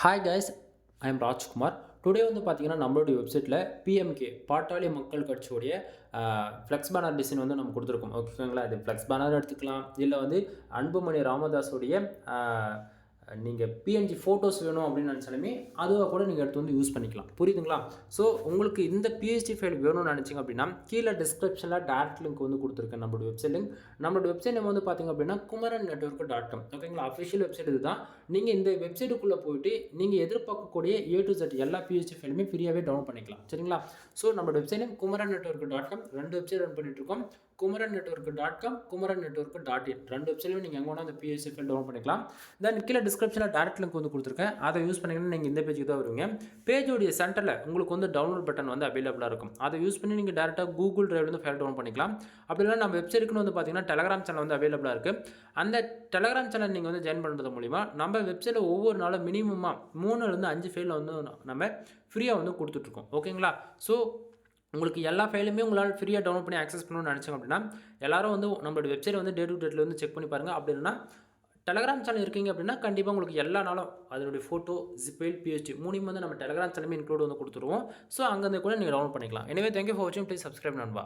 Hi guys, I am Rajkumar. Today வந்து பார்த்தீங்கன்னா நம்மளுடைய வெப்சைட்டில் பிஎம்கே பாட்டாளி மக்கள் கட்சியுடைய ஃப்ளெக்ஸ் பேனர் டிசைன் வந்து நம்ம கொடுத்துருக்கோம். ஓகேங்களா? இது ஃப்ளெக்ஸ் பேனர் எடுத்துக்கலாம், இல்லை வந்து அன்புமணி ராமதாஸுடைய நீங்கள் பிஎன்ஜி ஃபோட்டோஸ் வேணும் அப்படின்னு நினச்சாலுமே அதுவாக கூட நீங்கள் எடுத்து வந்து யூஸ் பண்ணிக்கலாம். புரியுதுங்களா? ஸோ உங்களுக்கு இந்த பிஎஸ்டி ஃபைல் வேணும்னு நினச்சிங்க அப்படின்னா கீழே டிஸ்கிரிப்ஷனில் டேரக்ட் லிங்க் வந்து கொடுத்துருக்கேன். நம்மளோட வெப்சைட் லிங்க். நம்மளோட வெப்சைட் நேம் வந்து பார்த்திங்க அப்படின்னா குமரன் நெட்வொர்க்.com. ஓகேங்களா? அஃபிஷியல் வெப்சைட் இது தான். நீங்கள் இந்த வெப்சைட்டுக்குள்ளே போயிட்டு நீங்கள் எதிர்பார்க்கக்கூடிய A to Z எல்லா பிஎஸ்டி ஃபைலுமே ஃப்ரீயாகவே டவுன்லோட் பண்ணிக்கலாம். சரிங்களா? ஸோ நம்மளோட website name Kumaran network. 2 website run பண்ணிட்டு இருக்கோம். குமரன் நெட்வொர்க்.com, குமரன் நெட்வொர்க்.in. 2 வெப்சைட்லையும் நீங்கள் எங்கே வேணால் அந்த பிஎஸ்டி ஃபைல் டவுன்லோட் பண்ணிக்கலாம். தென் கீழே டிஸ்கிரிப்ஷனில் டேரக்ட் லிங்க் வந்து கொடுத்துருக்கேன். அதை யூஸ் பண்ணிங்கன்னா நீங்கள் இந்த பேஜுக்கு தான் வருவீங்க. பேஜோடைய சென்டரில் உங்களுக்கு வந்து டவுன்லோட் பட்டன் வந்து அவைலபிளாக இருக்கும். அதை யூஸ் பண்ணி நீங்கள் டேரெக்டாக கூகுள் டிரைவ்லேருந்து ஃபைல் டவுன்லோட் பண்ணிக்கலாம். அப்படி இல்லை நம்ம வெப்சைட்டுக்குன்னு வந்து பார்த்தீங்கன்னா டெலகிராம் சேனல் வந்து அவைலபிளாக இருக்குது. அந்த டெலகிராம் சேனல் நீங்கள் வந்து ஜாயின் பண்ணுறது மூலிமா நம்ம வெப்சைட்டில் ஒவ்வொரு நாளும் மினிமமாக 3லேருந்து 5 ஃபைல் வந்து நம்ம ஃப்ரீயாக வந்து கொடுத்துட்ருக்கோம். ஓகேங்களா? ஸோ உங்களுக்கு எல்லா ஃபைலுமே உங்களால் ஃப்ரீயாக டவுன்லோட் பண்ணி ஆக்சஸ் பண்ணணும்னு நினச்சாங்க அப்படின்னா எல்லாரும் வந்து நம்மளோட வெப்சைட் வந்து டே டு டேட்டில் வந்து செக் பண்ணி பாருங்கள். அப்படி இல்லைன்னா டெலகிராம் சேனல் இருக்கீங்க அப்படின்னா கண்டிப்பாக உங்களுக்கு எல்லா நாளும் அதனுடைய ஃபோட்டோ, ஜிபைல், பிஎஸ்டி 3 வந்து நம்ம டெலகிராம் சேனலுமே இன்க்ளூட் வந்து கொடுத்துருவோம். ஸோ அங்கேருந்து கூட நீங்கள் டவுன்லோட் பண்ணிக்கலாம். எனவே தேங்க்யூ ஃபார் வாட்சிங். ப்ளீஸ் சப்ஸ்கிரைப் நண்பா.